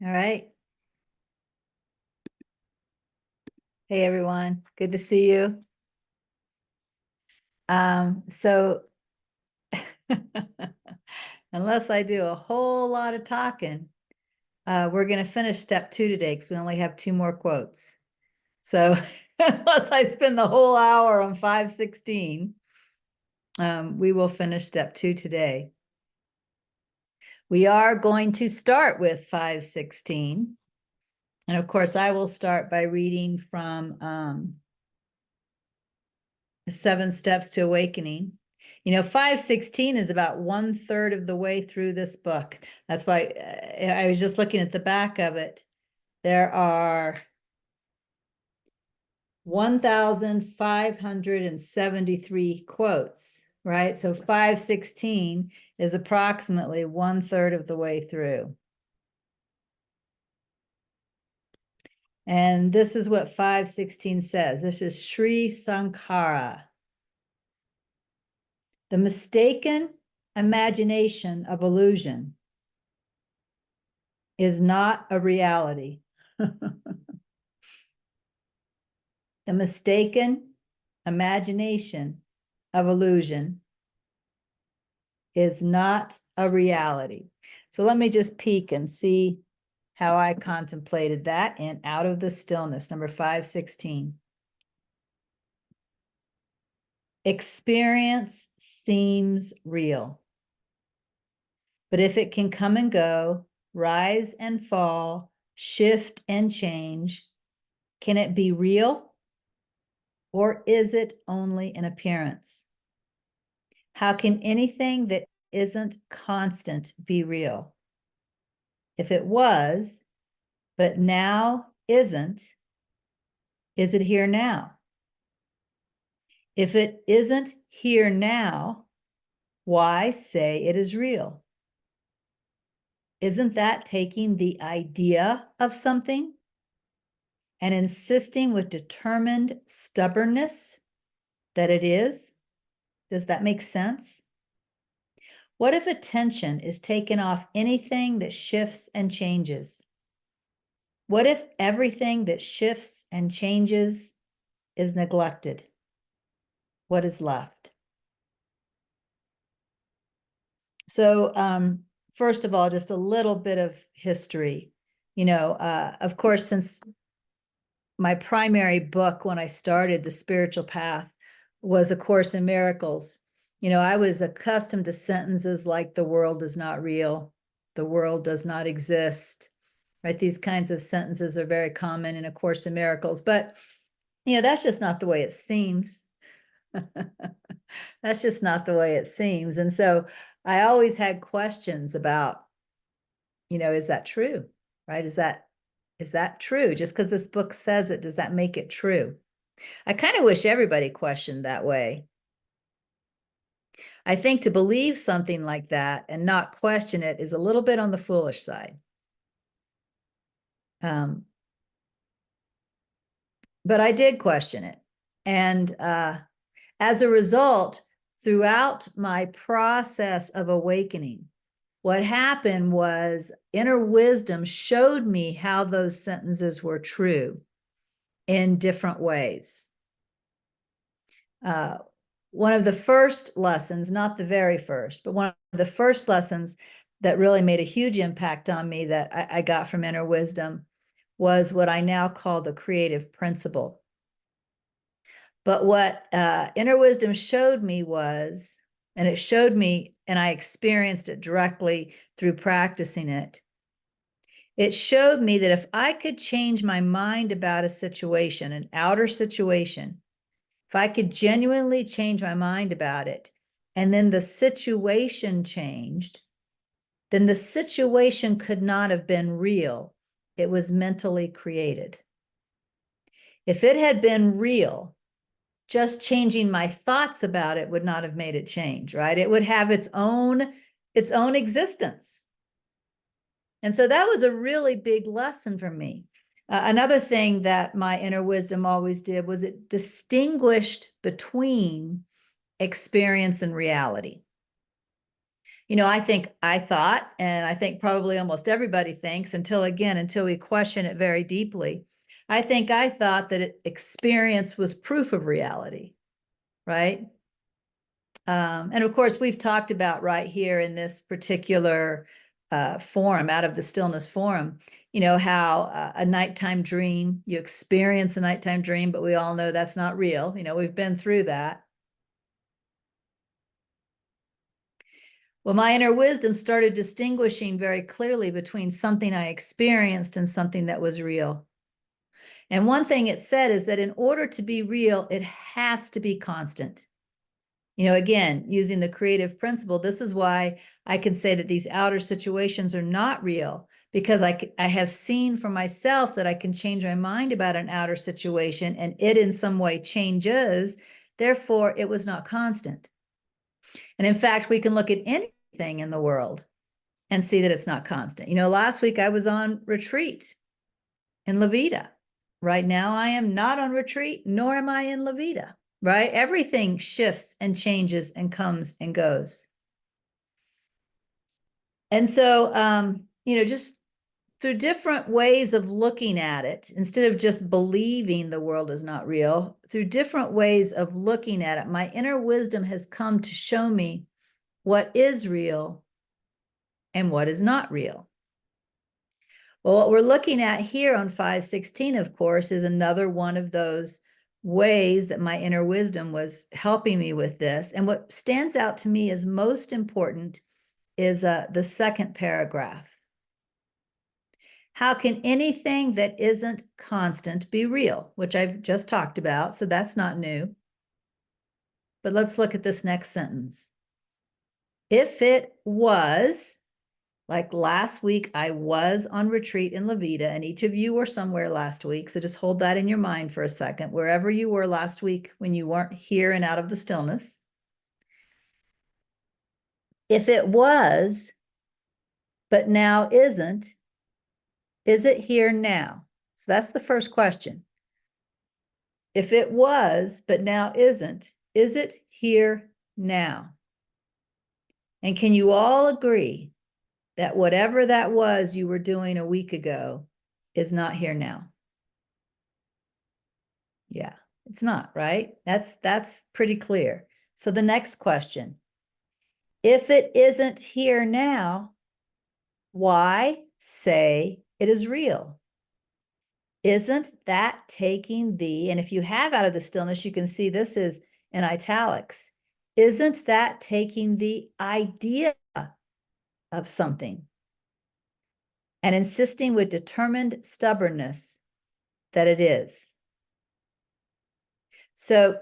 All right. Hey, everyone. Good to see you. So unless I do a whole lot of talking, we're going to finish step 2 today because we only have 2 more quotes. So unless I spend the whole hour on 516, we will finish step 2 today. We are going to start with 516. And of course, I will start by reading from 7 Steps to Awakening. 516 is about 1/3 of the way through this book. That's why I was just looking at the back of it. There are 1,573 quotes, right? So 516 is approximately 1/3 of the way through. And this is what 516 says. This is Sri Sankara. The mistaken imagination of illusion is not a reality. The mistaken imagination of illusion is not a reality. So let me just peek and see how I contemplated that in Out of the Stillness, number 516. Experience seems real, but if it can come and go, rise and fall, shift and change, can it be real? Or is it only an appearance? How can anything that isn't constant be real? If it was, but now isn't, is it here now? If it isn't here now, why say it is real? Isn't that taking the idea of something and insisting with determined stubbornness that it is? Does that make sense? What if attention is taken off anything that shifts and changes? What if everything that shifts and changes is neglected? What is left? So, first of all, just a little bit of history. Of course, since my primary book when I started the spiritual path was A Course in Miracles, I was accustomed to sentences like the world is not real, the world does not exist, right? These kinds of sentences are very common in A Course in Miracles, but that's just not the way it seems. That's just not the way it seems. And so I always had questions about, is that true, right? Is that true? Just because this book says it, does that make it true? I kind of wish everybody questioned that way. I think to believe something like that and not question it is a little bit on the foolish side. But I did question it. And as a result, throughout my process of awakening, what happened was inner wisdom showed me how those sentences were true in different ways. One of the first lessons, not the very first, but one of the first lessons that really made a huge impact on me that I got from inner wisdom was what I now call the creative principle. But what inner wisdom showed me was, and it showed me, and I experienced it directly through practicing it, it showed me that if I could change my mind about a situation, an outer situation, if I could genuinely change my mind about it, and then the situation changed, then the situation could not have been real. It was mentally created. If it had been real, just changing my thoughts about it would not have made it change, right? It would have its own existence. And so that was a really big lesson for me. Another thing that my inner wisdom always did was it distinguished between experience and reality. I thought, and I think probably almost everybody thinks until we question it very deeply. I thought that experience was proof of reality, right? And of course, we've talked about right here in this particular forum, out of the Stillness forum, how a nighttime dream, you experience a nighttime dream, but we all know that's not real. We've been through that. Well, my inner wisdom started distinguishing very clearly between something I experienced and something that was real. And one thing it said is that in order to be real, it has to be constant. Again, using the creative principle, this is why I can say that these outer situations are not real, because I have seen for myself that I can change my mind about an outer situation and it in some way changes. Therefore, it was not constant. And in fact, we can look at anything in the world and see that it's not constant. Last week I was on retreat in La Vida. Right now, I am not on retreat, nor am I in La Vida. Right? Everything shifts and changes and comes and goes. And so, just through different ways of looking at it, instead of just believing the world is not real, through different ways of looking at it, my inner wisdom has come to show me what is real and what is not real. Well, what we're looking at here on 516, of course, is another one of those ways that my inner wisdom was helping me with this. And what stands out to me as most important is the second paragraph. How can anything that isn't constant be real? Which I've just talked about, so that's not new. But let's look at this next sentence. If it was, like last week, I was on retreat in La Vida, and each of you were somewhere last week. So just hold that in your mind for a second, wherever you were last week when you weren't here and out of the stillness. If it was, but now isn't, is it here now? So that's the first question. If it was, but now isn't, is it here now? And can you all agree that whatever that was you were doing a week ago is not here now? Yeah, it's not, right? That's pretty clear. So the next question, if it isn't here now, why say it is real? Isn't that taking the, and if you have out of the stillness, you can see this is in italics. Isn't that taking the idea of something and insisting with determined stubbornness that it is? So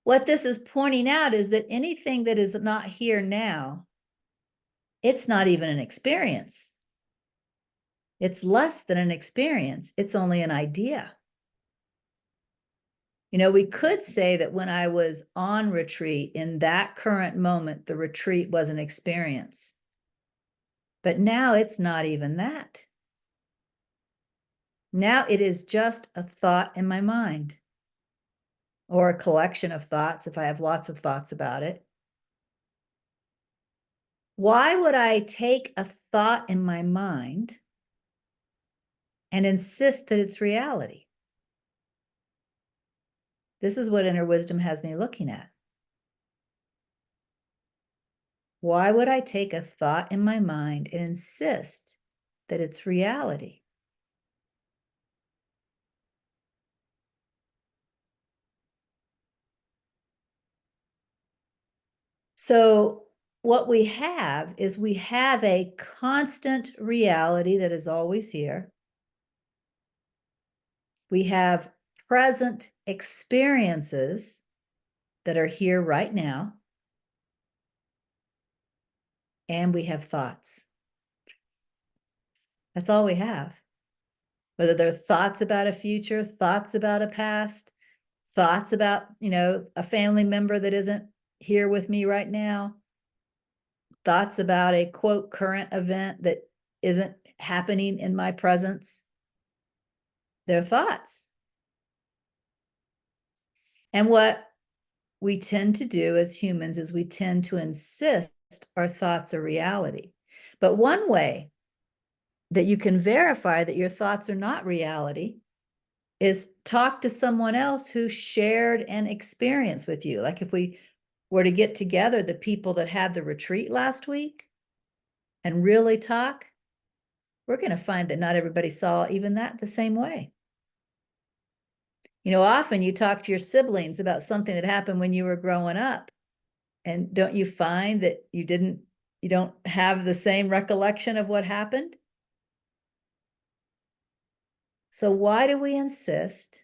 what this is pointing out is that anything that is not here now, it's not even an experience. It's less than an experience. It's only an idea. We could say that when I was on retreat, in that current moment, the retreat was an experience. But now it's not even that. Now it is just a thought in my mind, or a collection of thoughts if I have lots of thoughts about it. Why would I take a thought in my mind and insist that it's reality? This is what inner wisdom has me looking at. Why would I take a thought in my mind and insist that it's reality? So what we have is we have a constant reality that is always here. We have present experiences that are here right now. And we have thoughts. That's all we have. Whether they're thoughts about a future, thoughts about a past, thoughts about, a family member that isn't here with me right now, thoughts about a quote current event that isn't happening in my presence. They're thoughts. And what we tend to do as humans is we tend to insist our thoughts are reality. But one way that you can verify that your thoughts are not reality is talk to someone else who shared an experience with you. Like if we were to get together, the people that had the retreat last week, and really talk, we're going to find that not everybody saw even that the same way. You know, often you talk to your siblings about something that happened when you were growing up, and don't you find that you don't have the same recollection of what happened? So why do we insist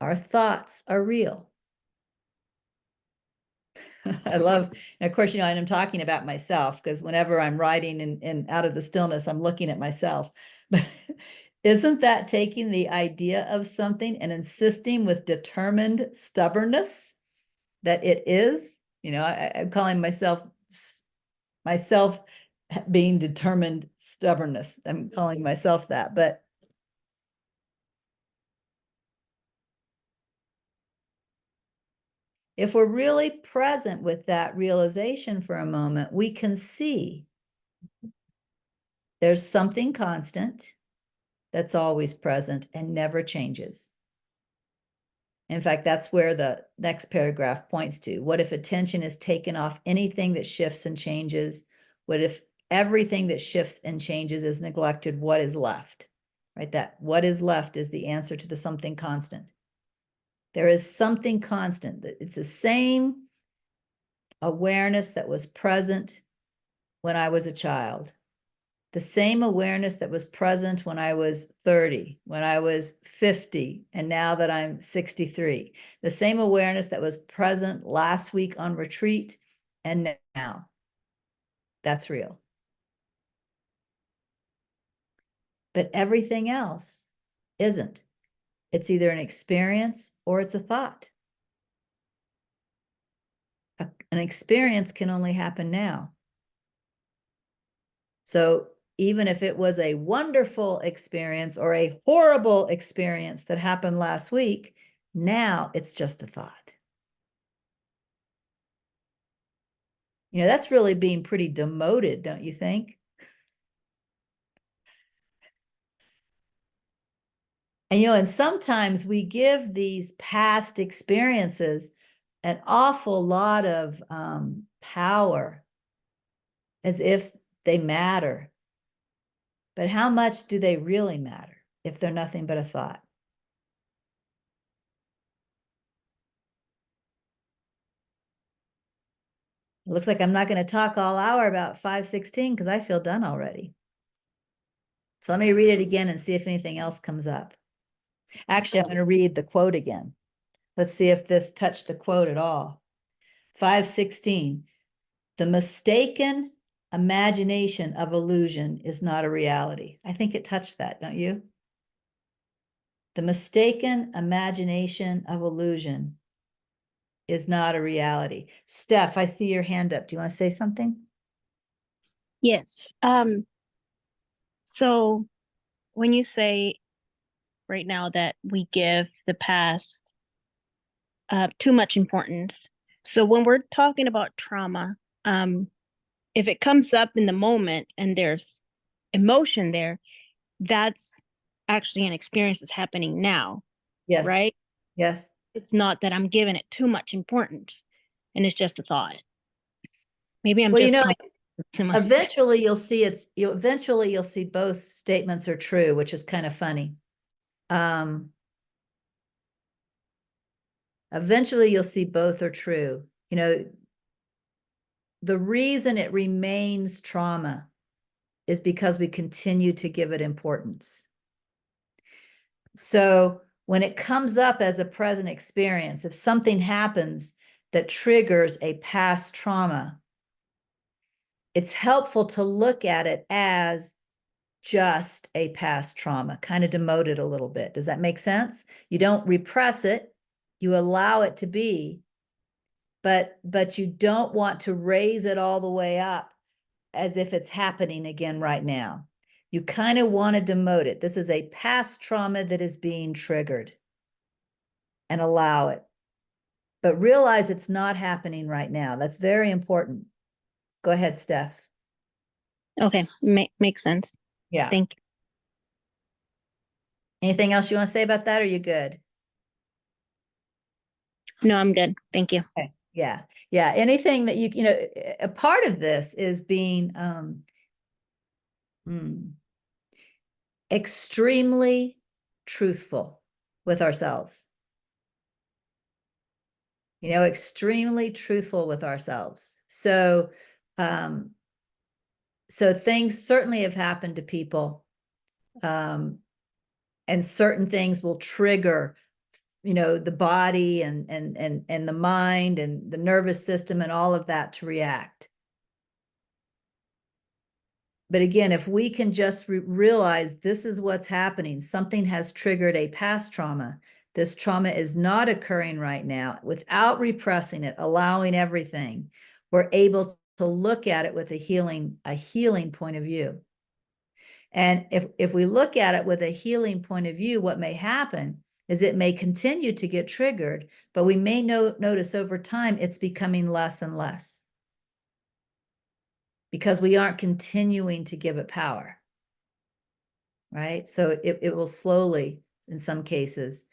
our thoughts are real? I love, and of course, you know, and I'm talking about myself, because whenever I'm writing in Out of the Stillness, I'm looking at myself. But isn't that taking the idea of something and insisting with determined stubbornness that it is? You know, I'm calling myself being determined stubbornness. I'm calling myself that, but if we're really present with that realization for a moment, we can see there's something constant that's always present and never changes. In fact, that's where the next paragraph points to. What if attention is taken off anything that shifts and changes? What if everything that shifts and changes is neglected? What is left? Right? That what is left is the answer to the something constant. There is something constant. It's the same awareness that was present when I was a child. The same awareness that was present when I was 30, when I was 50, and now that I'm 63. The same awareness that was present last week on retreat and now. That's real. But everything else isn't. It's either an experience or it's a thought. An experience can only happen now. So even if it was a wonderful experience or a horrible experience that happened last week, now it's just a thought. You know, that's really being pretty demoted, don't you think? And, you know, and sometimes we give these past experiences an awful lot of power, as if they matter. But how much do they really matter if they're nothing but a thought? It looks like I'm not going to talk all hour about 516 because I feel done already. So let me read it again and see if anything else comes up. Actually, I'm going to read the quote again. Let's see if this touched the quote at all. 516, the mistaken imagination of illusion is not a reality. I think it touched that, don't you? The mistaken imagination of illusion is not a reality. Steph, I see your hand up. Do you want to say something? Yes. So when you say right now that we give the past too much importance, so when we're talking about trauma, if it comes up in the moment and there's emotion there, that's actually an experience that's happening now. Yes. Right? Yes. It's not that I'm giving it too much importance and it's just a thought. Maybe I'm well, just you know, eventually you'll see both statements are true, which is kind of funny. Eventually you'll see both are true. You know, the reason it remains trauma is because we continue to give it importance. So when it comes up as a present experience, if something happens that triggers a past trauma, it's helpful to look at it as just a past trauma, kind of demote it a little bit. Does that make sense? You don't repress it, you allow it to be, but you don't want to raise it all the way up as if it's happening again right now. You kind of want to demote it. This is a past trauma that is being triggered, and allow it. But realize it's not happening right now. That's very important. Go ahead, Steph. Okay, makes sense. Yeah. Thank you. Anything else you want to say about that? Or are you good? No, I'm good. Thank you. Okay. Yeah. Yeah. Anything that you know, a part of this is being extremely truthful with ourselves. You know, extremely truthful with ourselves. So, so things certainly have happened to people, and certain things will trigger, you know, the body and the mind and the nervous system and all of that to react. But again, if we can just realize this is what's happening, something has triggered a past trauma. This trauma is not occurring right now. Without repressing it, allowing everything, we're able to look at it with a healing point of view. And if we look at it with a healing point of view, what may happen is it may continue to get triggered, but we may notice over time it's becoming less and less, because we aren't continuing to give it power, right? So it will slowly, in some cases,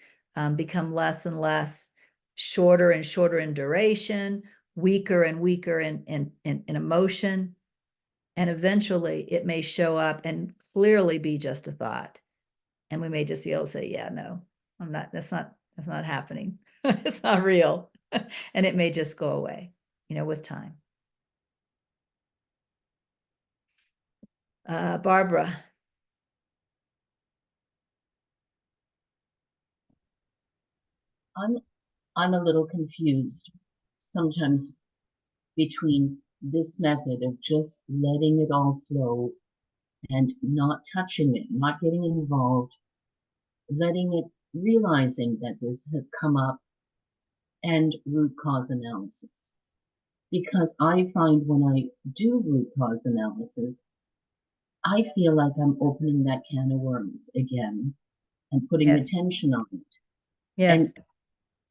become less and less, shorter and shorter in duration, weaker and weaker in emotion. And eventually it may show up and clearly be just a thought. And we may just be able to say, yeah, no, I'm not, that's not happening. It's not real. And it may just go away, you know, with time. Barbara. I'm a little confused sometimes between this method of just letting it all flow and not touching it, not getting involved, letting it, realizing that this has come up, and root cause analysis. Because I find when I do root cause analysis, I feel like I'm opening that can of worms again and putting the Yes. tension on it. Yes.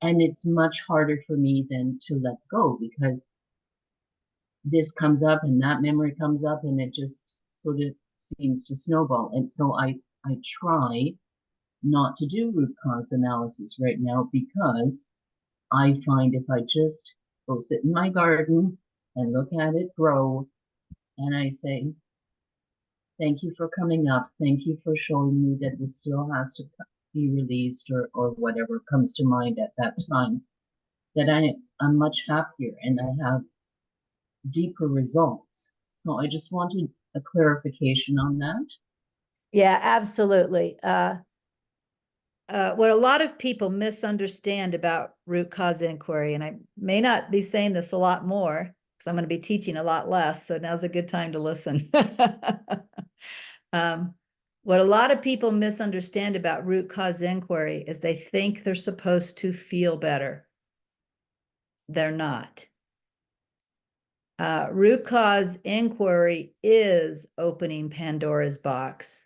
And it's much harder for me than to let go, because this comes up and that memory comes up and it just sort of seems to snowball. And so I try not to do root cause analysis right now, because I find if I just go sit in my garden and look at it grow, and I say, thank you for coming up. Thank you for showing me that this still has to be released, or whatever comes to mind at that time, that I'm much happier and I have deeper results. So I just wanted a clarification on that. Yeah, absolutely. What a lot of people misunderstand about root cause inquiry, and I may not be saying this a lot more because I'm going to be teaching a lot less, so now's a good time to listen. What a lot of people misunderstand about root cause inquiry is they think they're supposed to feel better. They're not. Root cause inquiry is opening Pandora's box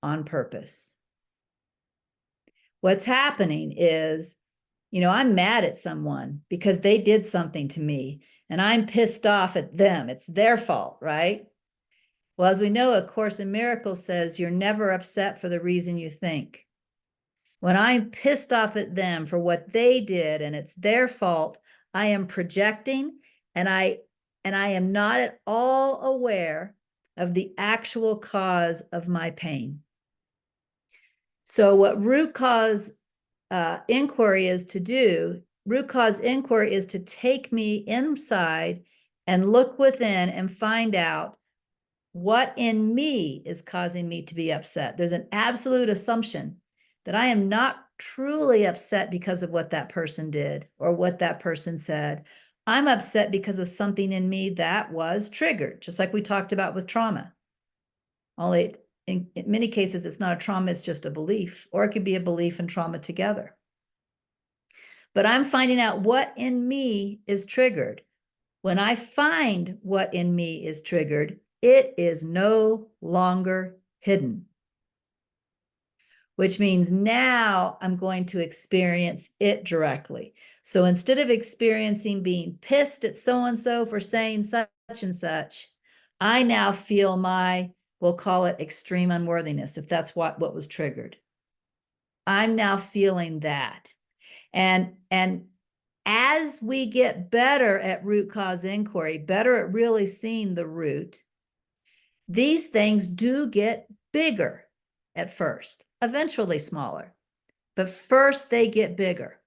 on purpose. What's happening is, you know, I'm mad at someone because they did something to me and I'm pissed off at them. It's their fault, right? Well, as we know, A Course in Miracles says you're never upset for the reason you think. When I'm pissed off at them for what they did and it's their fault, I am projecting, and I am not at all aware of the actual cause of my pain. So what root cause inquiry is to do, root cause inquiry is to take me inside and look within and find out what in me is causing me to be upset. There's an absolute assumption that I am not truly upset because of what that person did or what that person said. I'm upset because of something in me that was triggered, just like we talked about with trauma. Only in many cases, it's not a trauma, it's just a belief, or it could be a belief and trauma together. But I'm finding out what in me is triggered. When I find what in me is triggered, it is no longer hidden, which means now I'm going to experience it directly. So instead of experiencing being pissed at so-and-so for saying such and such, I now feel my, we'll call it extreme unworthiness, if that's what was triggered. I'm now feeling that. And as we get better at root cause inquiry, better at really seeing the root, these things do get bigger at first, eventually smaller, but first they get bigger.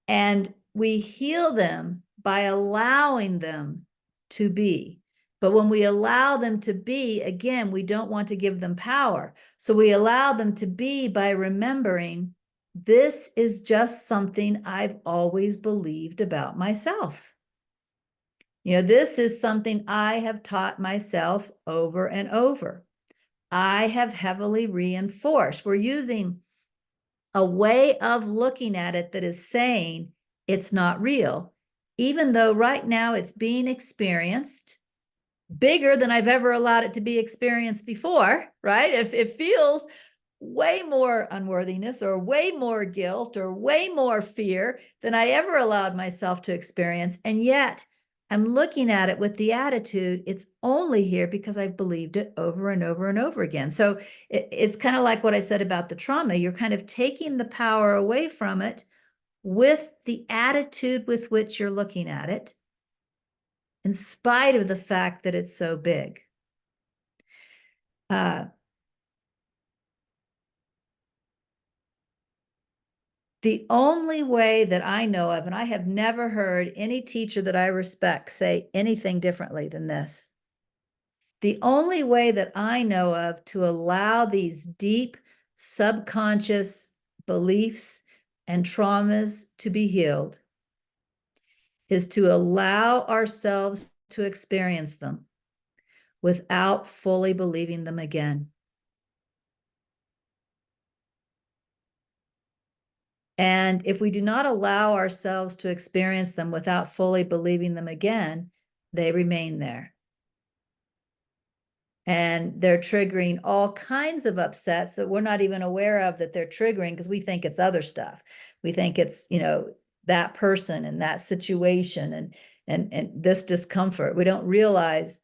And we heal them by allowing them to be. But when we allow them to be, again, we don't want to give them power. So we allow them to be by remembering, this is just something I've always believed about myself. You know, this is something I have taught myself over and over. I have heavily reinforced. We're using a way of looking at it that is saying it's not real, even though right now it's being experienced bigger than I've ever allowed it to be experienced before, right? If it feels way more unworthiness or way more guilt or way more fear than I ever allowed myself to experience. And yet I'm looking at it with the attitude, it's only here because I've believed it over and over and over again. So it's kind of like what I said about the trauma. You're kind of taking the power away from it with the attitude with which you're looking at it, in spite of the fact that it's so big. The only way that I know of, and I have never heard any teacher that I respect say anything differently than this, the only way that I know of to allow these deep subconscious beliefs and traumas to be healed is to allow ourselves to experience them without fully believing them again. And if we do not allow ourselves to experience them without fully believing them again, they remain there. And they're triggering all kinds of upsets that we're not even aware of that they're triggering, because we think it's other stuff. We think it's, you know, that person and that situation and this discomfort. We don't realize,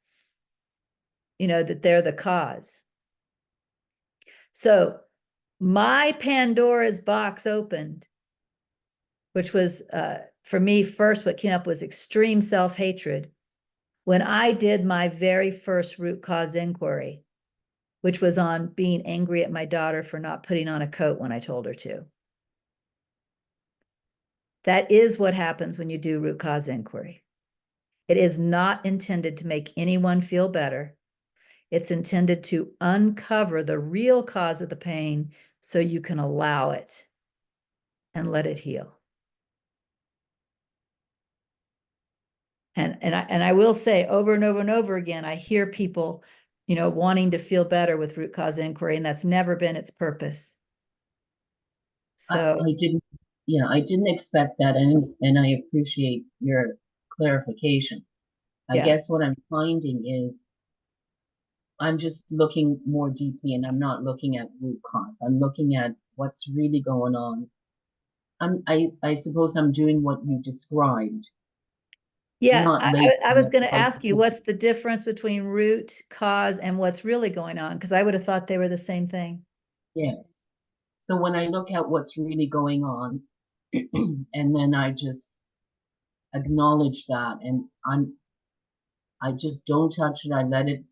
you know, that they're the cause. So my Pandora's box opened, which was, for me, first what came up was extreme self-hatred when I did my very first root cause inquiry, which was on being angry at my daughter for not putting on a coat when I told her to. That is what happens when you do root cause inquiry. It is not intended to make anyone feel better. It's intended to uncover the real cause of the pain so you can allow it and let it heal. And I will say over and over and over again, I hear people, you know, wanting to feel better with root cause inquiry, and that's never been its purpose. So I didn't expect that, and I appreciate your clarification. I guess what I'm finding is I'm just looking more deeply, and I'm not looking at root cause. I'm looking at what's really going on. I suppose I'm doing what you described. yeah, Not I was going to ask you, what's the difference between root cause and what's really going on? Because I would have thought they were the same thing. Yes. So when I look at what's really going on, and then I just acknowledge that, and I just don't touch it. I let it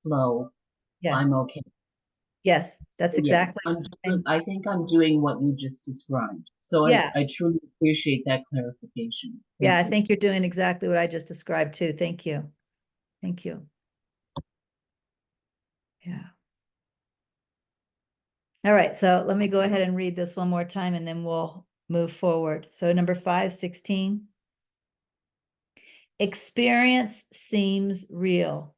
flow. Yes. I'm okay. Yes, that's exactly. Yes, I think I'm doing what you just described. So yeah. I truly appreciate that clarification. I think you're doing exactly what I just described too. Thank you. Thank you. Yeah. All right, so let me go ahead and read this one more time and then we'll move forward. So number 516. Experience seems real,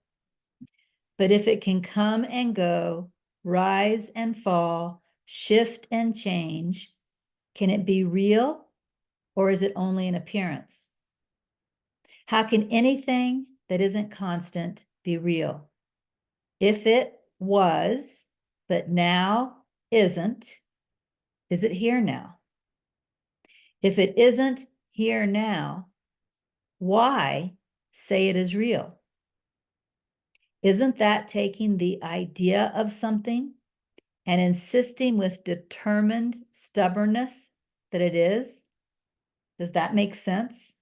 but if it can come and go, rise and fall, shift and change, can it be real or is it only an appearance? How can anything that isn't constant be real? If it was, but now isn't, is it here now? If it isn't here now, why, say it is real. Isn't that taking the idea of something and insisting with determined stubbornness that it is? Does that make sense?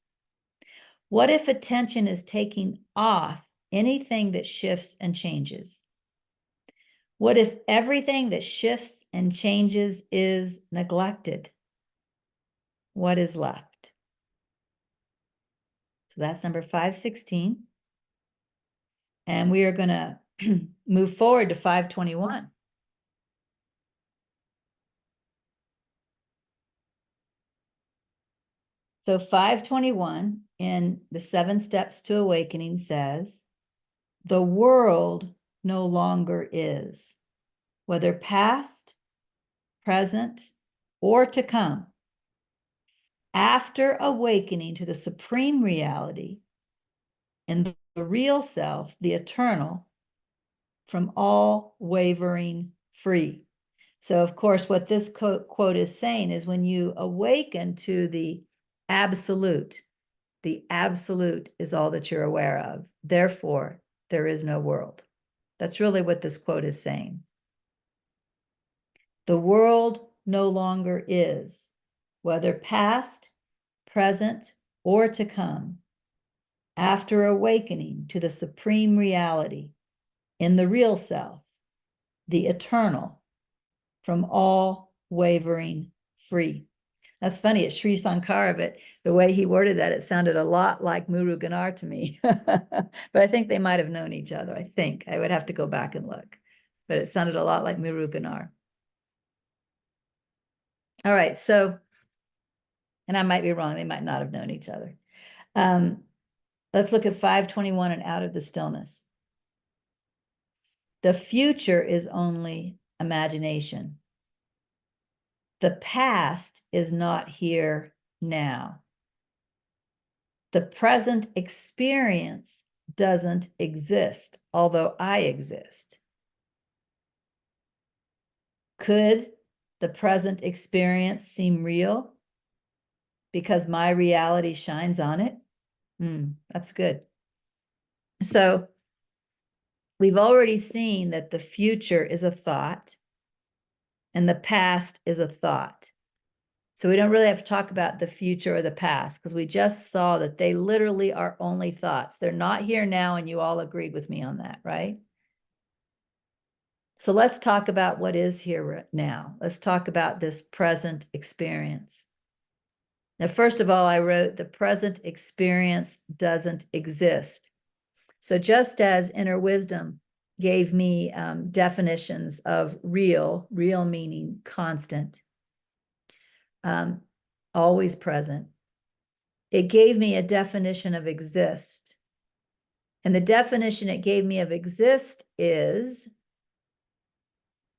What if attention is taking off anything that shifts and changes? What if everything that shifts and changes is neglected? What is left? So that's number 516. And we are going to move forward to 521. So 521 in the 7 Steps to Awakening says, the world no longer is, whether past, present, or to come. After awakening to the supreme reality and the real self, the eternal, from all wavering free. So, of course, what this quote is saying is when you awaken to the absolute is all that you're aware of. Therefore, there is no world. That's really what this quote is saying. The world no longer is, whether past, present, or to come, after awakening to the supreme reality in the real self, the eternal, from all wavering free. That's funny, it's Sri Sankara, but the way he worded that, it sounded a lot like Muruganar to me. But I think they might have known each other. I think I would have to go back and look, but it sounded a lot like Muruganar. All right, so, and I might be wrong, they might not have known each other. Let's look at 521 and out of the stillness. The future is only imagination. The past is not here now. The present experience doesn't exist, although I exist. Could the present experience seem real because my reality shines on it? That's good. So we've already seen that the future is a thought and the past is a thought. So we don't really have to talk about the future or the past because we just saw that they literally are only thoughts. They're not here now, and you all agreed with me on that, right? So let's talk about what is here now. Let's talk about this present experience. Now, first of all, I wrote the present experience doesn't exist. So just as inner wisdom gave me definitions of real meaning constant, always present, it gave me a definition of exist. And the definition it gave me of exist is,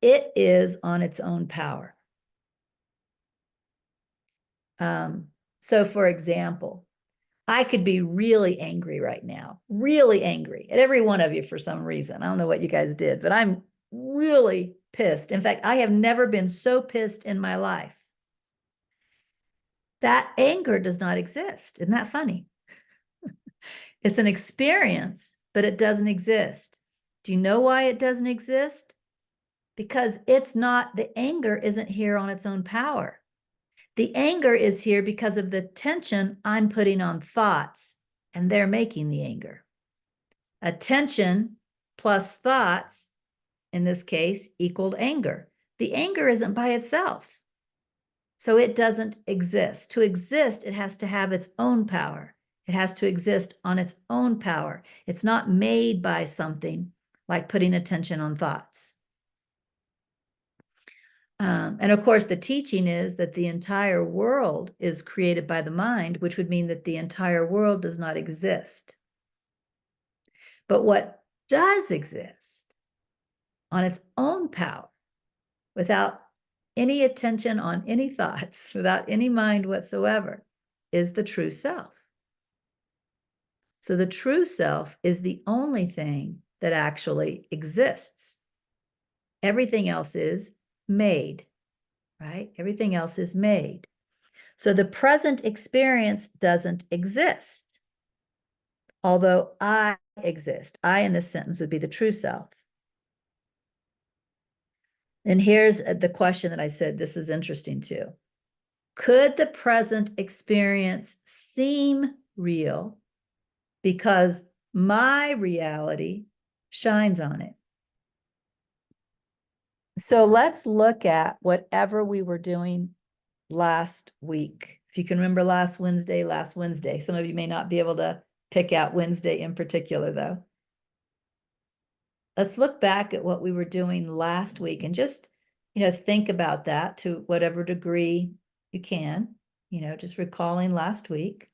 it is on its own power. So for example, I could be really angry right now, really angry at every one of you for some reason. I don't know what you guys did, but I'm really pissed. In fact, I have never been so pissed in my life. That anger does not exist. Isn't that funny? It's an experience, but it doesn't exist. Do you know why it doesn't exist? Because it's not, the anger isn't here on its own power. The anger is here because of the tension I'm putting on thoughts, and they're making the anger. Attention plus thoughts, in this case, equaled anger. The anger isn't by itself, so it doesn't exist. To exist, it has to have its own power. It has to exist on its own power. It's not made by something like putting attention on thoughts. And of course, the teaching is that the entire world is created by the mind, which would mean that the entire world does not exist. But what does exist on its own power, without any attention on any thoughts, without any mind whatsoever, is the true self. So the true self is the only thing that actually exists. Everything else is made, right? Everything else is made. So the present experience doesn't exist. although I exist. I in this sentence would be the true self. And here's the question that I said, this is interesting too. Could the present experience seem real because my reality shines on it? So let's look at whatever we were doing last week. If you can remember last Wednesday. Some of you may not be able to pick out Wednesday in particular, though. Let's look back at what we were doing last week and just, think about that to whatever degree you can, just recalling last week.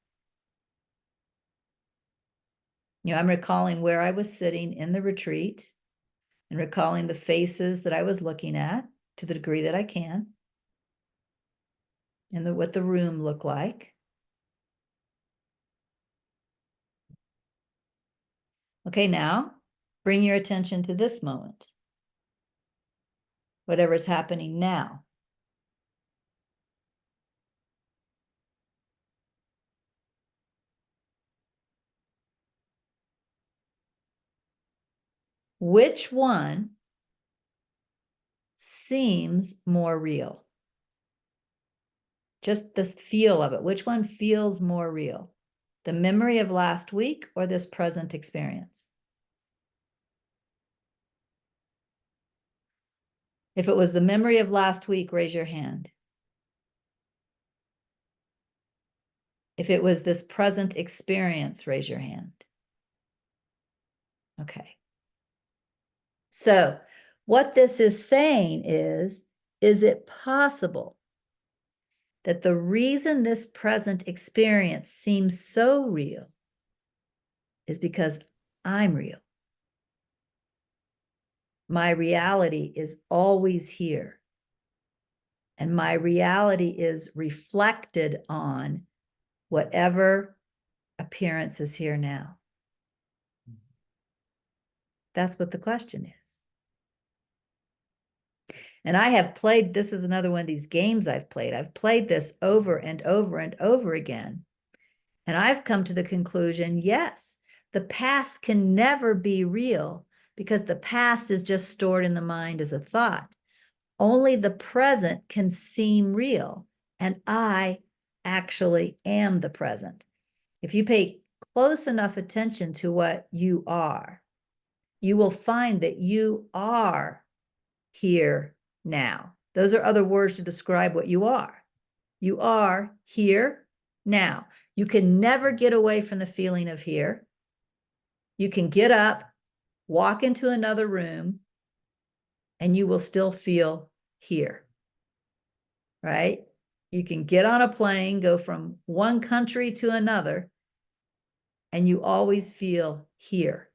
I'm recalling where I was sitting in the retreat and recalling the faces that I was looking at to the degree that I can, and what the room looked like. Okay, now bring your attention to this moment. Whatever's happening now. Which one seems more real? Just the feel of it. Which one feels more real? The memory of last week or this present experience? If it was the memory of last week, raise your hand. If it was this present experience, raise your hand. Okay. So what this is saying is it possible that the reason this present experience seems so real is because I'm real? My reality is always here. And my reality is reflected on whatever appearance is here now. That's what the question is. And I have played, this is another one of these games I've played. I've played this over and over and over again. And I've come to the conclusion, yes, the past can never be real because the past is just stored in the mind as a thought. Only the present can seem real, and I actually am the present. If you pay close enough attention to what you are, you will find that you are here now. Those are other words to describe what you are. You are here now. You can never get away from the feeling of here. You can get up, walk into another room, and you will still feel here, right? You can get on a plane, go from one country to another, and you always feel here.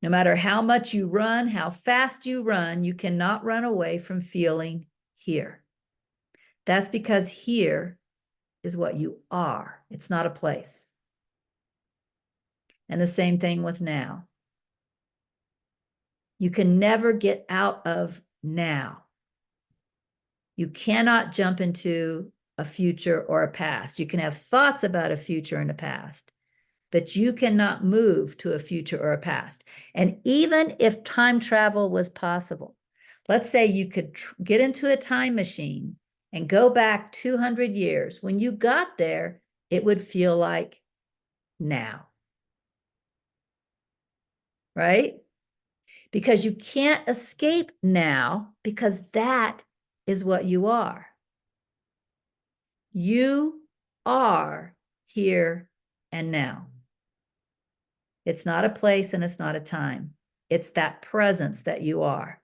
No matter how much you run, how fast you run, you cannot run away from feeling here. That's because here is what you are. It's not a place. And the same thing with now. You can never get out of now. You cannot jump into a future or a past. You can have thoughts about a future and a past, but you cannot move to a future or a past. And even if time travel was possible, let's say you could get into a time machine and go back 200 years. When you got there, it would feel like now, right? Because you can't escape now, because that is what you are. You are here and now. It's not a place and it's not a time. It's that presence that you are.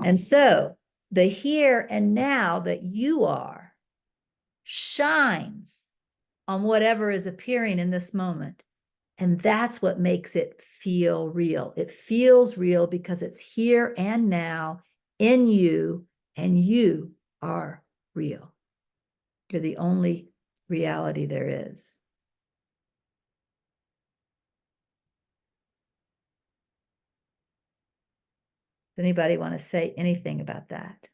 And so the here and now that you are shines on whatever is appearing in this moment. And that's what makes it feel real. It feels real because it's here and now in you, and you are real. You're the only reality there is. Does anybody want to say anything about that?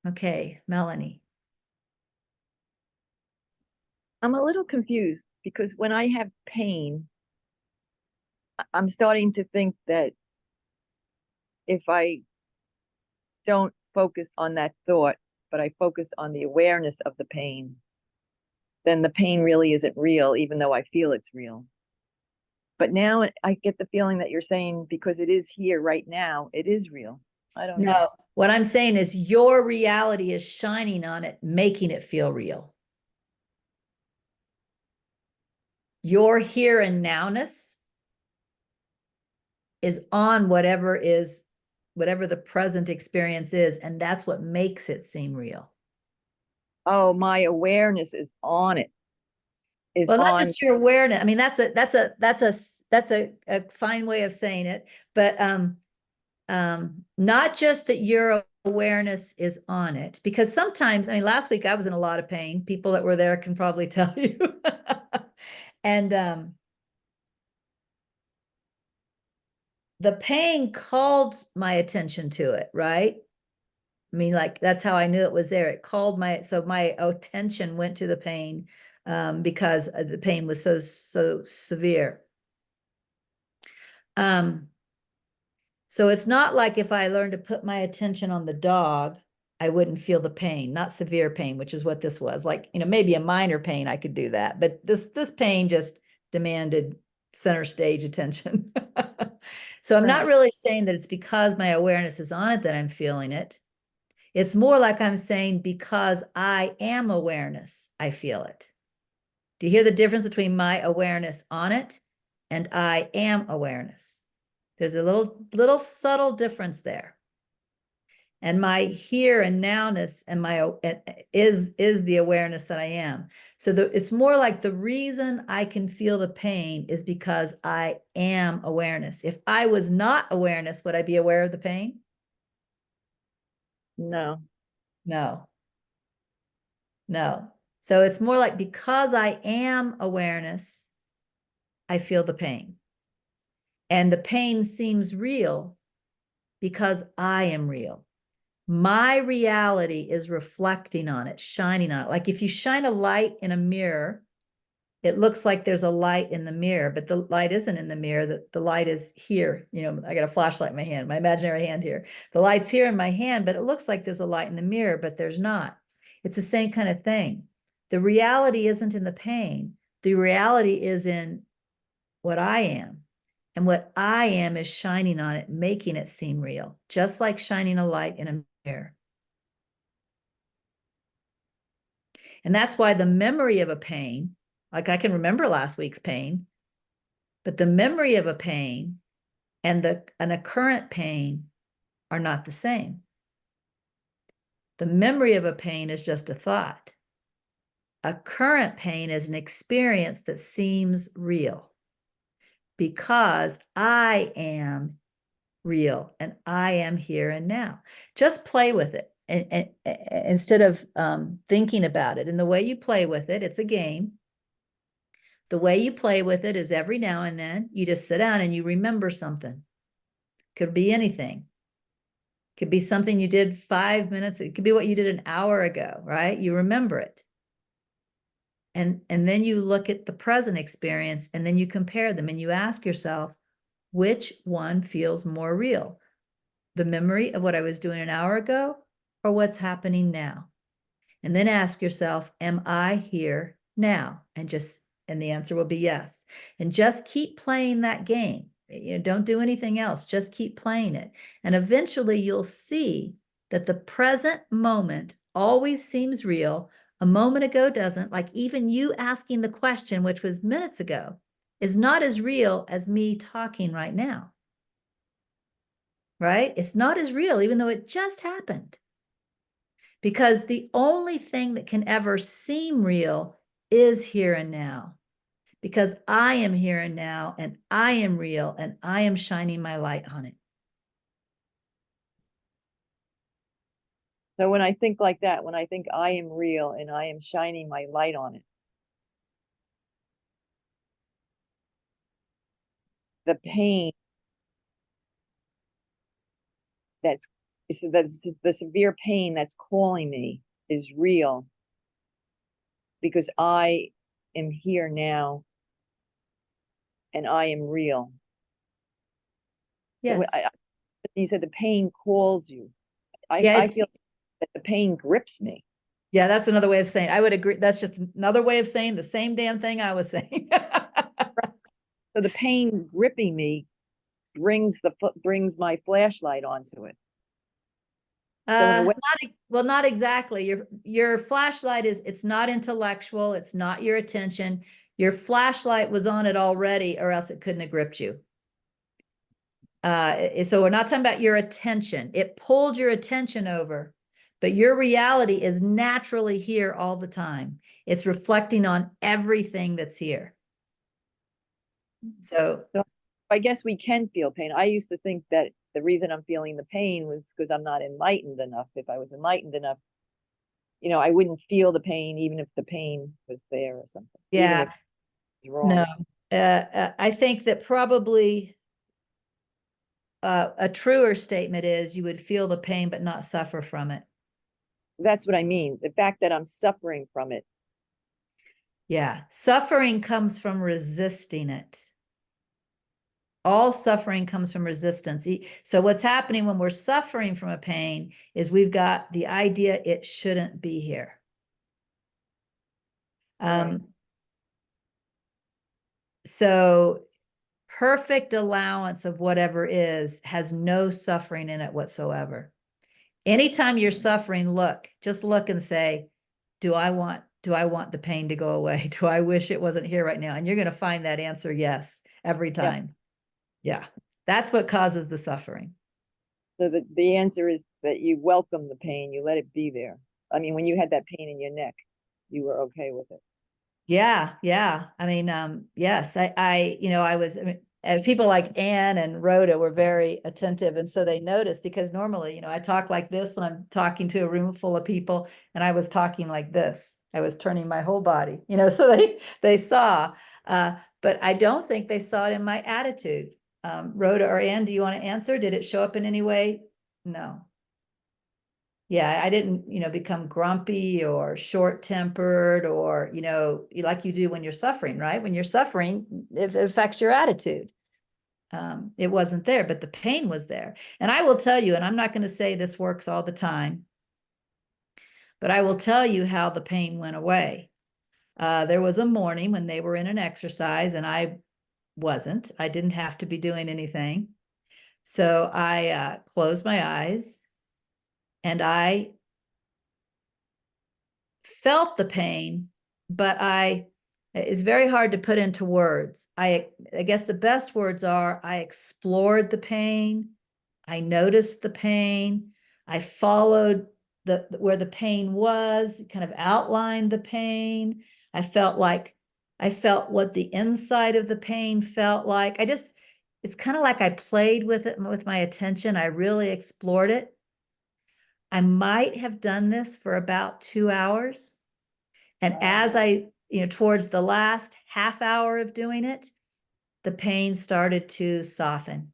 Okay, Melanie. I'm a little confused because when I have pain, I'm starting to think that if I don't focus on that thought, but I focus on the awareness of the pain, then the pain really isn't real, even though I feel it's real. But now I get the feeling that you're saying because it is here right now, it is real. I don't know. No, what I'm saying is your reality is shining on it, making it feel real. Your here and nowness is on whatever the present experience is, and that's what makes it seem real. Oh, my awareness is on it. Well, not just your awareness. I mean, that's a fine way of saying it, but not just that your awareness is on it, because sometimes, I mean, last week I was in a lot of pain. People that were there can probably tell you. And the pain called my attention to it, right? I mean, like, that's how I knew it was there. It called so my attention went to the pain because the pain was so severe. So it's not like if I learned to put my attention on the dog, I wouldn't feel the pain, not severe pain, which is what this was. Like, maybe a minor pain, I could do that. But this pain just demanded center stage attention. So I'm not really saying that it's because my awareness is on it that I'm feeling it. It's more like I'm saying because I am awareness, I feel it. Do you hear the difference between my awareness on it and I am awareness? There's a little subtle difference there. And my here and nowness and my is the awareness that I am. So it's more like the reason I can feel the pain is because I am awareness. If I was not awareness, would I be aware of the pain? No. No. So it's more like because I am awareness, I feel the pain. And the pain seems real because I am real. My reality is reflecting on it, shining on it. Like if you shine a light in a mirror, it looks like there's a light in the mirror, but the light isn't in the mirror. The light is here. I got a flashlight in my hand, my imaginary hand here. The light's here in my hand, but it looks like there's a light in the mirror, but there's not. It's the same kind of thing. The reality isn't in the pain. The reality is in what I am. And what I am is shining on it, making it seem real, just like shining a light in a mirror. And that's why the memory of a pain, like I can remember last week's pain, but the memory of a pain and a current pain are not the same. The memory of a pain is just a thought. A current pain is an experience that seems real because I am real and I am here and now. Just play with it and instead of thinking about it. And the way you play with it, it's a game. The way you play with it is every now and then you just sit down and you remember something. Could be anything. Could be something you did 5 minutes. It could be what you did an hour ago, right? You remember it. And then you look at the present experience and then you compare them and you ask yourself, which one feels more real? The memory of what I was doing an hour ago or what's happening now? And then ask yourself, am I here now? And the answer will be yes. And just keep playing that game. Don't do anything else. Just keep playing it. And eventually you'll see that the present moment always seems real. A moment ago doesn't. Like even you asking the question, which was minutes ago, is not as real as me talking right now. Right? It's not as real, even though it just happened. Because the only thing that can ever seem real is here and now. Because I am here and now, and I am real, and I am shining my light on it. So when I think like that, when I think I am real and I am shining my light on it, the pain that's so that the severe pain that's calling me is real because I am here now and I am real. Yes. You said the pain calls you. Yeah, I it's, feel that the pain grips me. yeah, that's another way of saying, I would agree. That's just another way of saying the same damn thing I was saying. So the pain gripping me brings my flashlight onto it. So in a way, Well, not exactly. Your flashlight it's not intellectual, it's not your attention. Your flashlight was on it already, or else it couldn't have gripped you. So we're not talking about your attention. It pulled your attention over, but your reality is naturally here all the time. It's reflecting on everything that's here. So I guess we can feel pain. I used to think that the reason I'm feeling the pain was because I'm not enlightened enough. If I was enlightened enough, I wouldn't feel the pain, even if the pain was there or something. Even yeah, if it's wrong. no, I think that probably a truer statement is you would feel the pain but not suffer from it. That's what I mean. The fact that I'm suffering from it. Yeah, suffering comes from resisting it. All suffering comes from resistance. So what's happening when we're suffering from a pain is we've got the idea it shouldn't be here. Right. So perfect allowance of whatever has no suffering in it whatsoever. Anytime you're suffering, just look and say, do I want the pain to go away? Do I wish it wasn't here right now? And you're going to find that answer yes every time. Yeah. That's what causes the suffering. So the answer is that you welcome the pain, you let it be there. I mean, when you had that pain in your neck, you were okay with it. Yeah, yeah. I mean, yes, I was, and people like Anne and Rhoda were very attentive. And so they noticed because normally, I talk like this when I'm talking to a room full of people, and I was talking like this. I was turning my whole body, so they saw, but I don't think they saw it in my attitude. Rhoda or Anne, do you want to answer? Did it show up in any way? No. Yeah, I didn't, become grumpy or short-tempered or, like you do when you're suffering, right? When you're suffering, it affects your attitude. It wasn't there, but the pain was there. And I will tell you, and I'm not going to say this works all the time, but I will tell you how the pain went away. There was a morning when they were in an exercise and I wasn't. I didn't have to be doing anything. So I closed my eyes and I felt the pain, but it's very hard to put into words. I guess the best words are I explored the pain. I noticed the pain. I followed where the pain was, kind of outlined the pain. I felt what the inside of the pain felt like. It's kind of like I played with it with my attention. I really explored it. I might have done this for about 2 hours. And as I, towards the last half hour of doing it, the pain started to soften.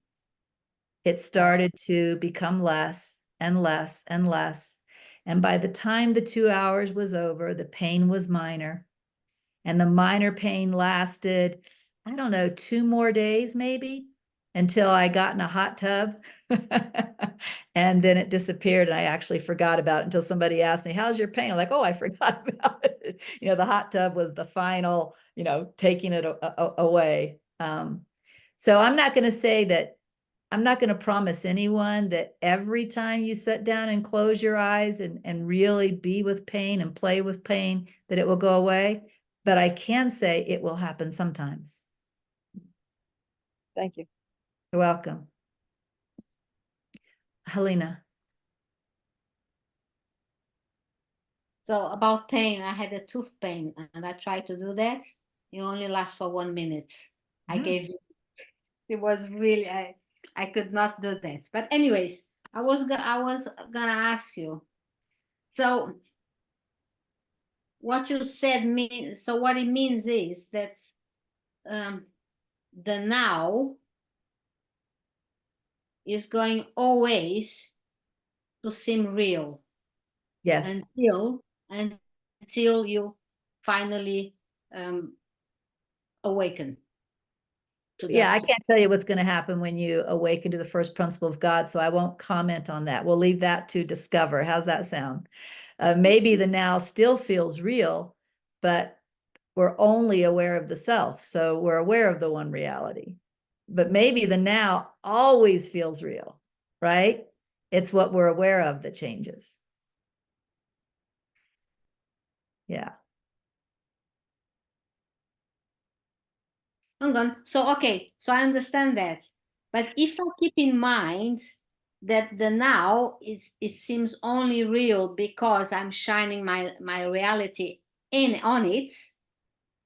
It started to become less and less and less. And by the time the 2 hours was over, the pain was minor. And the minor pain lasted, I don't know, 2 more days maybe, until I got in a hot tub. And then it disappeared and I actually forgot about it until somebody asked me, how's your pain? I'm like, oh, I forgot about it. The hot tub was the final, taking it away. So I'm not going to say that, I'm not going to promise anyone that every time you sit down and close your eyes and really be with pain and play with pain, that it will go away. But I can say it will happen sometimes. Thank you. You're welcome. Helena. So about pain, I had a tooth pain and I tried to do that. It only lasts for 1 minute. I gave you, it was really, I could not do that. But anyways, I was gonna ask you. So what you said means, so what it means is that the now is going always to seem real Yes. until you finally awaken to Yeah, I that. can't tell you what's going to happen when you awaken to the first principle of God, so I won't comment on that. We'll leave that to discover. How's that sound? Maybe the now still feels real, but we're only aware of the self, so we're aware of the one reality. But maybe the now always feels real, right? It's what we're aware of that changes. Yeah. Hang on. So, okay, so I understand that. But if I keep in mind that the now it seems only real because I'm shining my reality on it.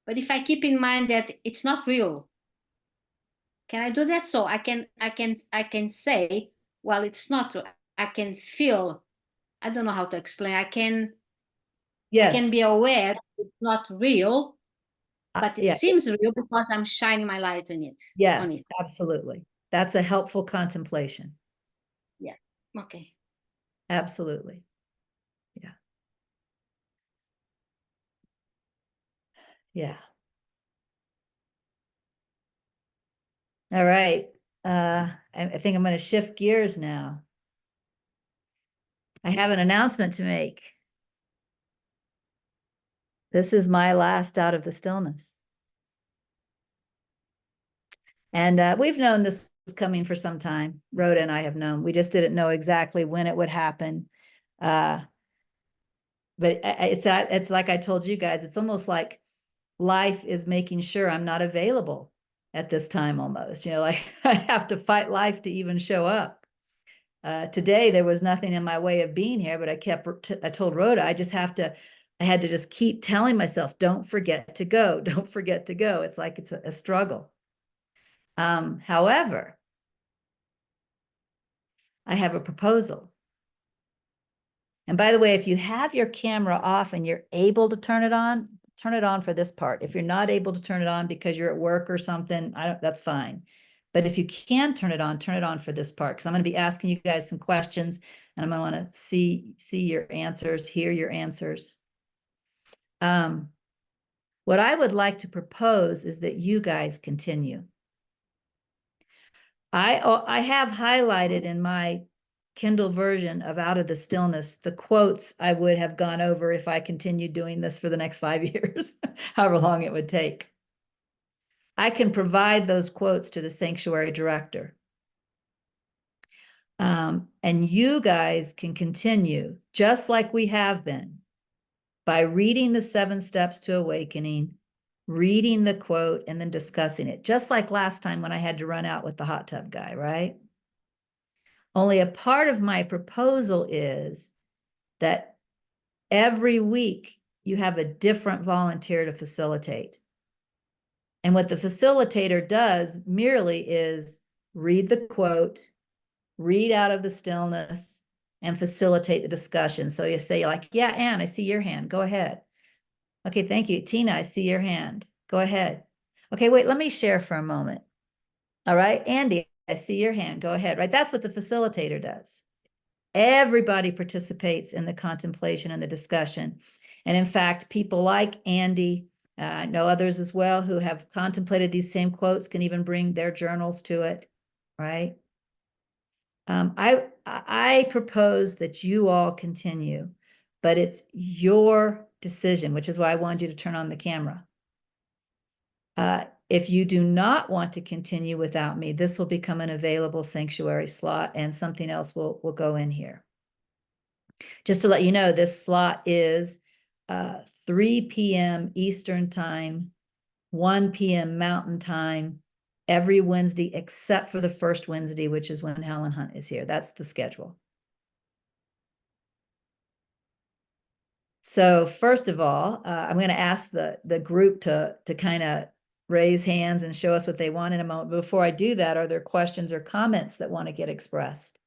But if I keep in mind that it's not real, can I do that? So I can say, well, it's not. I can feel. I don't know how to explain. I can Yes. be aware it's not real, but it Yeah. seems real because I'm shining my light on it. Yes, absolutely. That's a helpful contemplation. Yeah. Okay. Absolutely. Yeah. Yeah. All right. I think I'm going to shift gears now. I have an announcement to make. This is my last out of the stillness. And we've known this was coming for some time. Rhoda and I have known. We just didn't know exactly when it would happen. But it's like I told you guys, it's almost like life is making sure I'm not available at this time almost. You know, like I have to fight life to even show up. Today, there was nothing in my way of being here, but I told Rhoda, I had to just keep telling myself, don't forget to go. Don't forget to go. It's like it's a struggle. However, I have a proposal. And by the way, if you have your camera off and you're able to turn it on for this part. If you're not able to turn it on because you're at work or something, that's fine. But if you can turn it on for this part, because I'm going to be asking you guys some questions and I'm going to want to see your answers, hear your answers. What I would like to propose is that you guys continue. I have highlighted in my Kindle version of Out of the Stillness the quotes I would have gone over if I continued doing this for the next 5 years, however long it would take. I can provide those quotes to the sanctuary director. And you guys can continue, just like we have been, by reading the 7 Steps to Awakening, reading the quote, and then discussing it, just like last time when I had to run out with the hot tub guy, right? Only a part of my proposal is that every week you have a different volunteer to facilitate. And what the facilitator does merely is read the quote, read Out of the Stillness, and facilitate the discussion. So you say like, yeah, Anne, I see your hand. Go ahead. Okay, thank you. Tina, I see your hand. Go ahead. Okay, wait, let me share for a moment. All right, Andy, I see your hand. Go ahead, right? That's what the facilitator does. Everybody participates in the contemplation and the discussion. And in fact, people like Andy, I know others as well who have contemplated these same quotes, can even bring their journals to it, right? I propose that you all continue, but it's your decision, which is why I wanted you to turn on the camera. If you do not want to continue without me, this will become an available sanctuary slot and something else will go in here. Just to let you know, this slot is 3 p.m. Eastern time, 1 p.m. Mountain time, every Wednesday, except for the first Wednesday, which is when Helen Hunt is here. That's the schedule. So first of all, I'm going to ask the group to kind of raise hands and show us what they want in a moment. Before I do that, are there questions or comments that want to get expressed?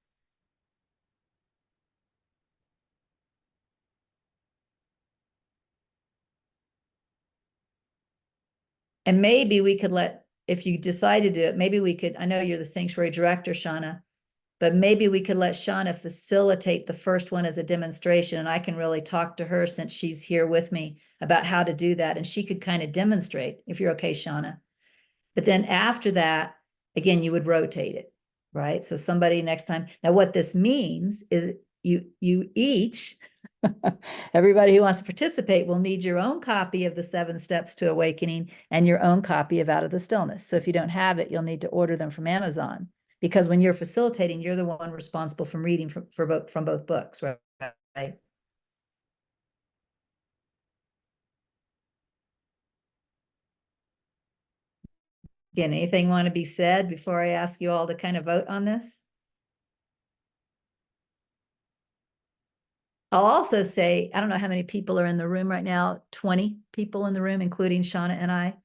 And maybe we could if you decide to do it, maybe we could, I know you're the sanctuary director, Shauna. but maybe we could let Shauna facilitate the first one as a demonstration, and I can really talk to her since she's here with me about how to do that, and she could kind of demonstrate, if you're okay, Shauna. But then after that, again, you would rotate it, right? So somebody next time. Now, what this means is you each, everybody who wants to participate will need your own copy of the 7 Steps to Awakening and your own copy of Out of the Stillness. So if you don't have it, you'll need to order them from Amazon, because when you're facilitating, you're the one responsible from reading from both books, right? Again, anything want to be said before I ask you all to kind of vote on this? I'll also say, I don't know how many people are in the room right now, 20 people in the room, including Shauna and I.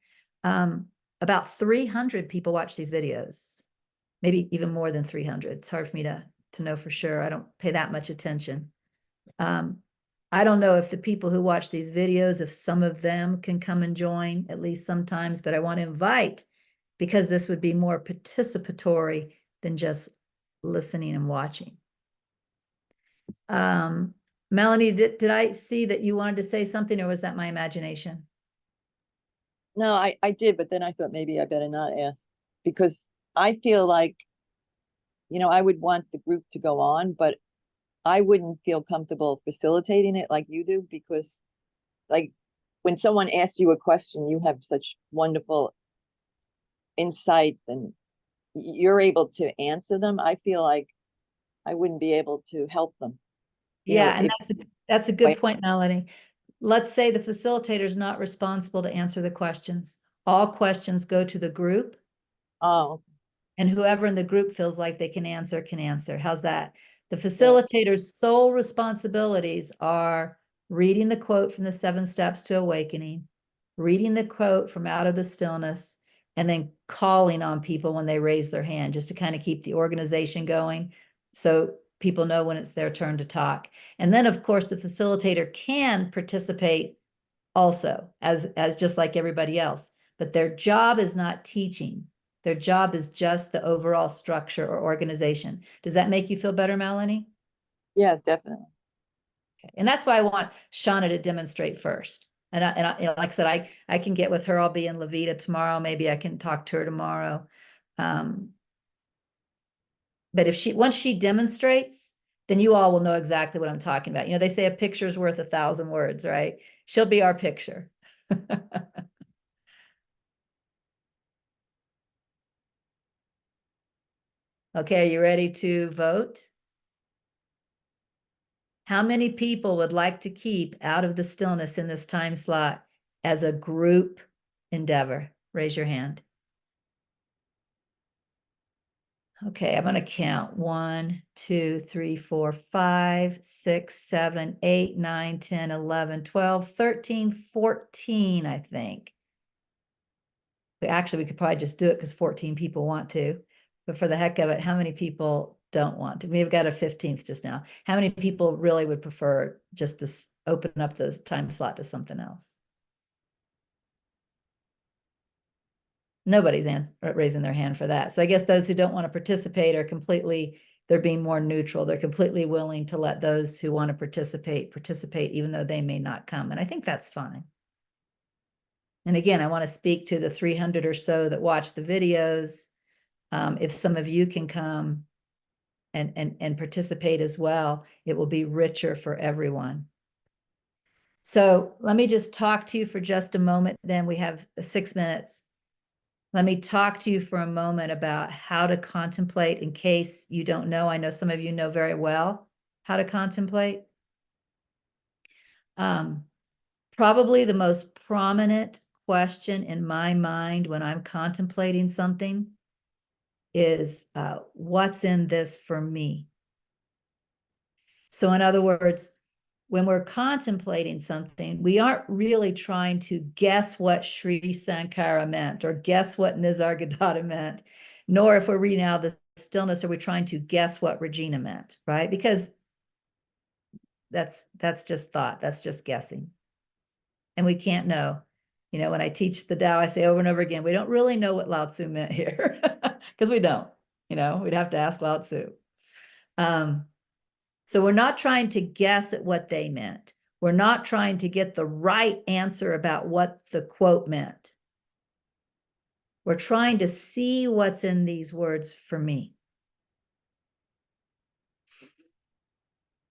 About 300 people watch these videos, maybe even more than 300. It's hard for me to know for sure. I don't pay that much attention. I don't know if the people who watch these videos, if some of them can come and join at least sometimes, but I want to invite, because this would be more participatory than just listening and watching. Melanie, did I see that you wanted to say something, or was that my imagination? No, I did, but then I thought maybe I better not ask, because I feel like, I would want the group to go on, but I wouldn't feel comfortable facilitating it like you do, because like when someone asks you a question, you have such wonderful insights and you're able to answer them. I feel like I wouldn't be able to help them. Yeah, and that's a good point, Melanie. Let's say the facilitator is not responsible to answer the questions. All questions go to the group. Oh. And whoever in the group feels like they can answer, can answer. How's that? The facilitator's sole responsibilities are reading the quote from the 7 Steps to Awakening, reading the quote from Out of the Stillness, and then calling on people when they raise their hand, just to kind of keep the organization going, so people know when it's their turn to talk. And then, of course, the facilitator can participate also as just like everybody else, but their job is not teaching. Their job is just the overall structure or organization. Does that make you feel better, Melanie? Yeah, definitely. Okay. And that's why I want Shauna to demonstrate first. And like I said, I can get with her. I'll be in Levita tomorrow. Maybe I can talk to her tomorrow. But if once she demonstrates, then you all will know exactly what I'm talking about. They say a picture is worth 1,000 words, right? She'll be our picture. Okay, are you ready to vote? How many people would like to keep Out of the Stillness in this time slot as a group endeavor? Raise your hand. Okay, I'm going to count 1, 2, 3, 4, 5, 6, 7, 8, 9, 10, 11, 12, 13, 14, I think. Actually, we could probably just do it because 14 people want to. But for the heck of it, how many people don't want to? We've got a 15th just now. How many people really would prefer just to open up the time slot to something else? Nobody's raising their hand for that. So I guess those who don't want to participate are they're being more neutral. They're completely willing to let those who want to participate, even though they may not come. And I think that's fine. And again, I want to speak to the 300 or so that watch the videos. If some of you can come and participate as well, it will be richer for everyone. So let me just talk to you for just a moment. Then we have 6 minutes. Let me talk to you for a moment about how to contemplate, in case you don't know. I know some of you know very well how to contemplate. Probably the most prominent question in my mind when I'm contemplating something is, what's in this for me? So in other words, when we're contemplating something, we aren't really trying to guess what Sri Sankara meant or guess what Nisargadatta meant, nor if we're reading Out of the Stillness, are we trying to guess what Regina meant, right? Because that's just thought, that's just guessing. And we can't know. When I teach the Tao, I say over and over again, we don't really know what Lao Tzu meant here, because we don't. We'd have to ask Lao Tzu. So we're not trying to guess at what they meant. We're not trying to get the right answer about what the quote meant. We're trying to see what's in these words for me.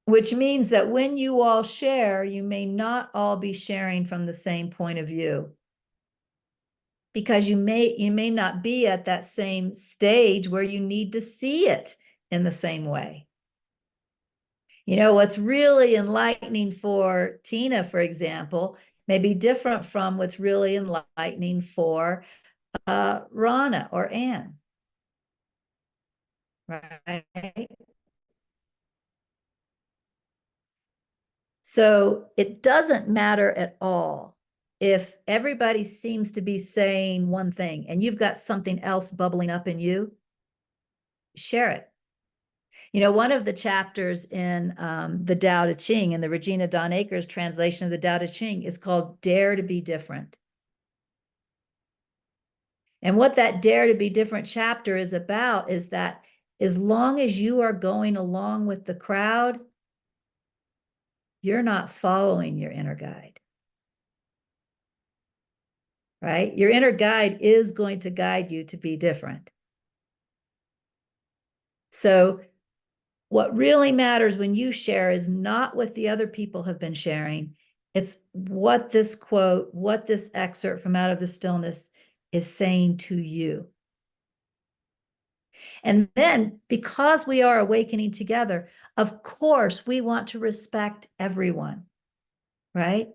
Which means that when you all share, you may not all be sharing from the same point of view. Because you may not be at that same stage where you need to see it in the same way. You know, what's really enlightening for Tina, for example, may be different from what's really enlightening for Rana or Anne. Right? So it doesn't matter at all if everybody seems to be saying one thing and you've got something else bubbling up in you, share it. You know, one of the chapters in the Tao Te Ching, in the Regina Akers translation of the Tao Te Ching, is called Dare to be Different. And what that Dare to be Different chapter is about is that as long as you are going along with the crowd, you're not following your inner guide. Right? Your inner guide is going to guide you to be different. So what really matters when you share is not what the other people have been sharing. It's what this quote, what this excerpt from Out of the Stillness is saying to you. And then, because we are awakening together, of course, we want to respect everyone, right?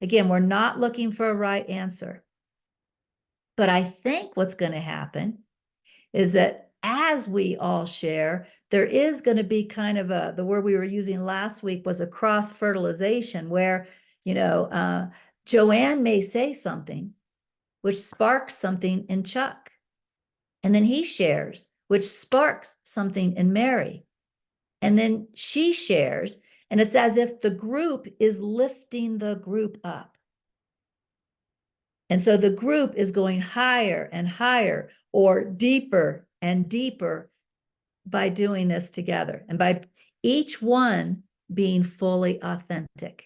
Again, we're not looking for a right answer. But I think what's going to happen is that as we all share, there is going to be kind of the word we were using last week was a cross-fertilization where, you know, Joanne may say something which sparks something in Chuck. And then he shares, which sparks something in Mary. And then she shares, and it's as if the group is lifting the group up. And so the group is going higher and higher or deeper and deeper by doing this together and by each one being fully authentic.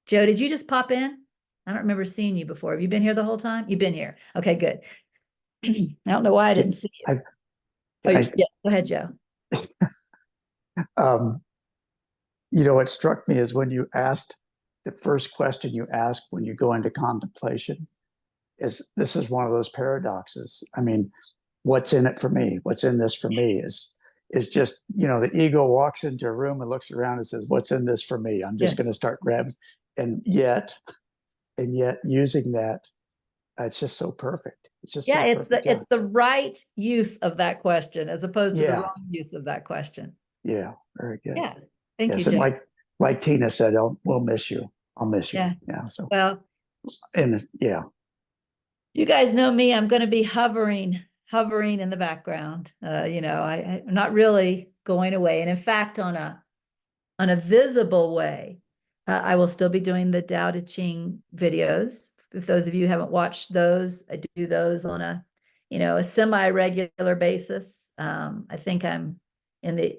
Joe, did you just pop in? I don't remember seeing you before. Have you been here the whole time? You've been here. Okay, good. I don't know why I didn't see you. Yeah, go ahead, Joe. You know, what struck me is when you asked, the first question you ask when you go into contemplation is, this is one of those paradoxes. I mean, what's in it for me? What's in this for me is just, you know, the ego walks into a room and looks around and says, what's in this for me? I'm just going to start grabbing. And yet using that, it's just so perfect. It's just yeah, so perfect. It's the right use of that question as opposed to the Yeah. wrong use of that question. Yeah, very good. Yeah, thank you, And Joe. like Tina said, we'll miss you. I'll miss you. Yeah. Yeah. So Well, and yeah. you guys know me. I'm going to be hovering in the background. You know, I'm not really going away. And in fact, on a visible way, I will still be doing the Tao Te Ching videos. If those of you haven't watched those, I do those on a, you know, a semi-regular basis. I think I'm in the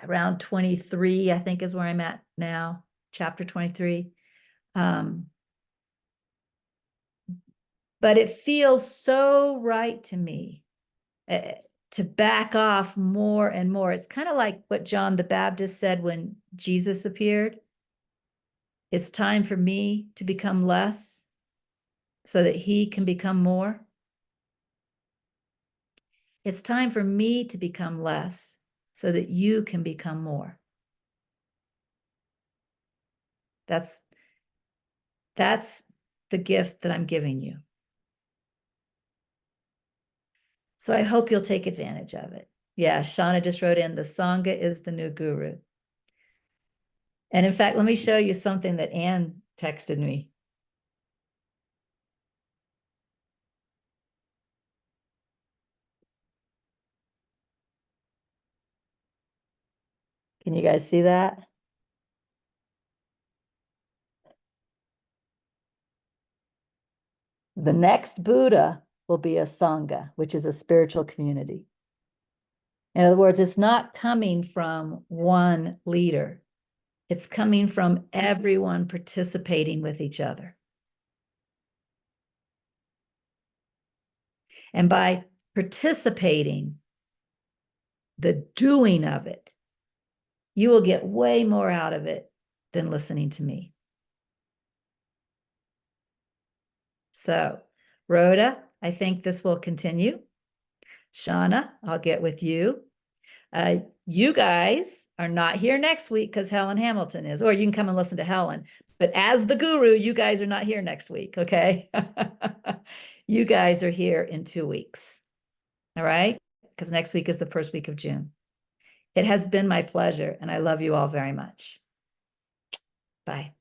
around 23, I think is where I'm at now, chapter 23. But it feels so right to me to back off more and more. It's kind of like what John the Baptist said when Jesus appeared. It's time for me to become less so that he can become more. It's time for me to become less so that you can become more. That's the gift that I'm giving you. So I hope you'll take advantage of it. Yeah, Shauna just wrote in, the Sangha is the new guru. And in fact, let me show you something that Anne texted me. Can you guys see that? The next Buddha will be a Sangha, which is a spiritual community. In other words, it's not coming from one leader. It's coming from everyone participating with each other. And by participating, the doing of it, you will get way more out of it than listening to me. So, Rhoda, I think this will continue. Shauna, I'll get with you. You guys are not here next week because Helen Hamilton is, or you can come and listen to Helen. But as the guru, you guys are not here next week, okay? You guys are here in 2 weeks, all right? Because next week is the first week of June. It has been my pleasure, and I love you all very much. Bye.